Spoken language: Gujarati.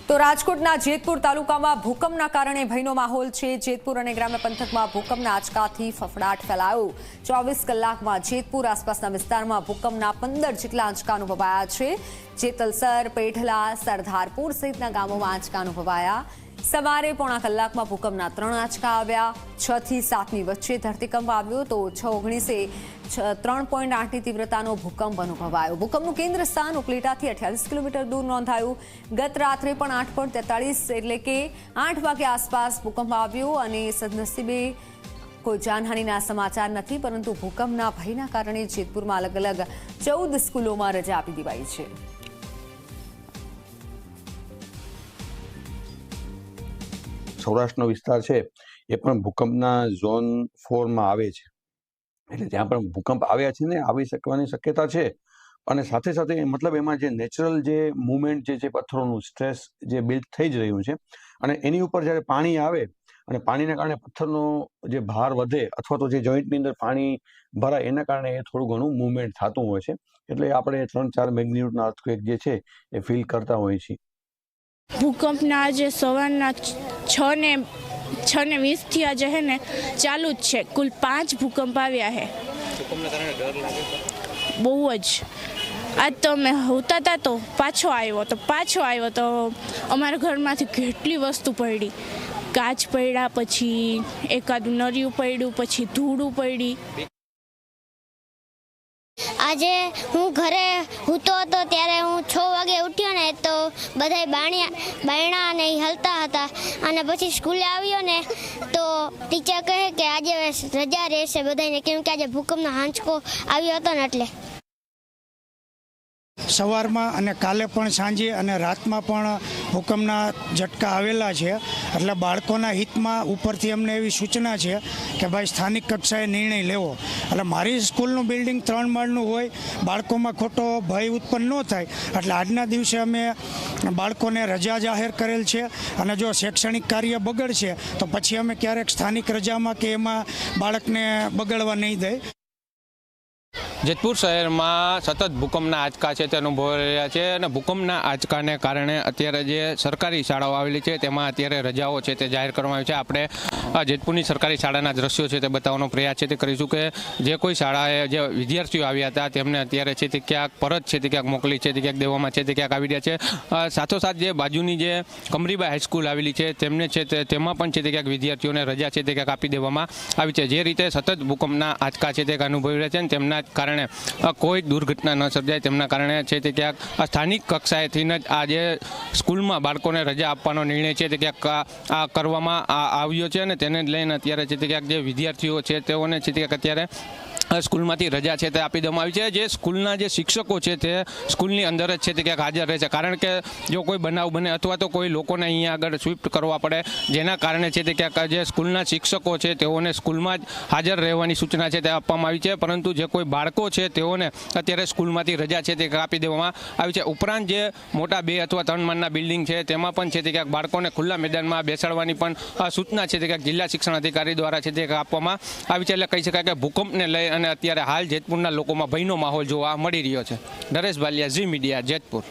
તો રાજકોટના જેતપુર તાલુકામાં ભૂકંપના કારણે ભયનો માહોલ છે। જેતપુર અને ગ્રામ્ય પંથકમાં ભૂકંપના આંચકાથી ફફડાટ ફેલાયો। 24 કલાકમાં જેતપુર આસપાસના વિસ્તારમાં ભૂકંપના 15 જેટલા આંચકા અનુભવાયા છે। જેતલસર, પેઢલા, સરદારપુર સહિતના ગામોમાં આંચકા અનુભવાયા। સવારે પોણા કલાકમાં ભૂકંપના 3 આંચકા આવ્યા। 6 થી 7ની વચ્ચે ધરતીકંપ આવ્યો તો 6:19 3.8ની તીવ્રતાનો ભૂકંપ અનુભવાયો। ભૂકંપનું કેન્દ્ર સ્થાન ઉપલેટાથી 28 કિલોમીટર દૂર નોંધાયું। ગત રાત્રે પણ 8.43 એટલે કે 8 વાગ્યા આસપાસ ભૂકંપ આવ્યો અને સદનસીબે કોઈ જાનહાનિના સમાચાર નથી, પરંતુ ભૂકંપના ભયના કારણે જેતપુરમાં અલગ અલગ 14 સ્કૂલોમાં રજા આપી દેવાઈ છે। સૌરાષ્ટ્રનો વિસ્તાર છે એ પણ ભૂકંપના ઝોન 4માં આવે છે, એટલે ત્યાં પણ ભૂકંપ આવ્યા છે ને આવી શકવાની શક્યતા છે। અને સાથે સાથે મતલબ એમાં જે નેચરલ જે મુવમેન્ટ જે છે, પથ્થરોનું સ્ટ્રેસ જે બિલ્ડ થઈ જ રહ્યું છે અને એની ઉપર જ્યારે પાણી આવે અને પાણીના કારણે પથ્થરનો જે ભાર વધે અથવા તો જે જોઈન્ટની અંદર પાણી ભરાય એના કારણે એ થોડું ઘણું મુવમેન્ટ થતું હોય છે, એટલે આપણે 3-4 મેગ્નિટ્યુડના અર્થક્વેક જે છે એ ફીલ કરતા હોઈએ છીએ। ભૂકંપના આજે સવારના 6:20 આજે હે ને ચાલુ જ છે। કુલ 5 ભૂકંપ આવ્યા છે। ભૂકંપના કારણે ડર લાગે છે બહુ જ। આજ તો અમે હોતા હતા તો પાછો આવ્યો તો અમારા ઘરમાંથી કેટલી વસ્તુ પડી। કાચ પડ્યા, પછી એકાદું નરિયું પડ્યું, પછી ધૂળું પડી। આજે હું ઘરે સૂતો હતો ત્યારે હું 6 વાગે ઉઠ્યો ને તો બધાય બાયણા અને હલતા હતા અને પછી સ્કૂલે આવ્યો ને તો ટીચર કહે કે આજે રજા રહેશે બધાને, કેમ કે આજે ભૂકંપનો આંચકો આવ્યો હતો ને એટલે। સવારમાં અને કાલે પણ સાંજે અને રાતમાં પણ ભૂકંપના ઝટકા આવેલા છે, એટલે બાળકોના હિતમાં ઉપરથી અમને એવી સૂચના છે કે ભાઈ સ્થાનિક કક્ષાએ નિર્ણય લેવો। એટલે મારી સ્કૂલનું બિલ્ડિંગ 3 માળનું હોય, બાળકોમાં ખોટો ભય ઉત્પન્ન ન થાય એટલે આજના દિવસે અમે બાળકોને રજા જાહેર કરેલ છે અને જો શૈક્ષણિક કાર્ય બગડશે તો પછી અમે ક્યારેક સ્થાનિક રજામાં કે એમાં બાળકને બગડવા નહીં દઈએ। જેતપુર શહેરમાં સતત ભૂકંપના આંચકા છે તે અનુભવાઈ રહ્યા છે અને ભૂકંપના આંચકાને કારણે અત્યારે જે સરકારી શાળાઓ આવેલી છે તેમાં અત્યારે રજાઓ છે તે જાહેર કરવામાં આવી છે। આપણે જેતપુરની સરકારી શાળાના દ્રશ્યો છે તે બતાવવાનો પ્રયાસ છે તે કરીશું કે જે કોઈ શાળાએ જે વિદ્યાર્થીઓ આવ્યા હતા તેમને અત્યારે છે તે ક્યાંક પરત છે તે ક્યાંક મોકલી છે તે ક્યાંક દેવામાં છે તે ક્યાંક આવી રહ્યા છે। સાથોસાથ જે બાજુની જે કમરીબાઈ હાઈસ્કૂલ આવેલી છે તેમને છે તેમાં પણ છે તે ક્યાંક વિદ્યાર્થીઓને રજા છે તે ક્યાંક આપી દેવામાં આવી છે। જે રીતે સતત ભૂકંપના આંચકા છે તે અનુભવી રહ્યા છે અને તેમના કારણે કોઈ દુર્ઘટના ન સર્જાય તેમના કારણે છે તે ક્યાંક સ્થાનિક કક્ષાએથી જ આ જે સ્કૂલમાં બાળકોને રજા આપવાનો નિર્ણય છે તે ક્યાંક કરવામાં આવ્યો છે અને તેને લઈને અત્યારે છે તે ક્યાંક જે વિદ્યાર્થીઓ છે તેઓને છે તે ક્યાંક અત્યારે સ્કૂલમાંથી રજા છે તે આપી દેવામાં આવી છે। જે સ્કૂલના જે શિક્ષકો છે તે સ્કૂલની અંદર જ છે તે ક્યાંક હાજર રહે છે, કારણ કે જો કોઈ બનાવ બને અથવા તો કોઈ લોકોને અહીંયા આગળ શિફ્ટ કરવા પડે જેના કારણે છે તે ક્યાંક જે સ્કૂલના શિક્ષકો છે તેઓને સ્કૂલમાં જ હાજર રહેવાની સૂચના છે તે આપવામાં આવી છે, પરંતુ જે કોઈ બાળકો છે તેઓને અત્યારે સ્કૂલમાંથી રજા છે તે આપી દેવામાં આવી છે। ઉપરાંત જે મોટા 2 અથવા 3 માળના બિલ્ડિંગ છે તેમાં પણ છે તે ક્યાંક બાળકોને ખુલ્લા મેદાનમાં બેસાડવાની પણ સૂચના છે તે ક્યાંક જિલ્લા શિક્ષણ અધિકારી દ્વારા છે તે આપવામાં આવી છે। એટલે કહી શકાય કે ભૂકંપને લઈ અને અત્યારે હાલ જેતપુરના લોકોમાં ભયનો માહોલ જોવા મળી રહ્યો છે। નરેશ ભાલિયા, ઝી મીડિયા, જેતપુર।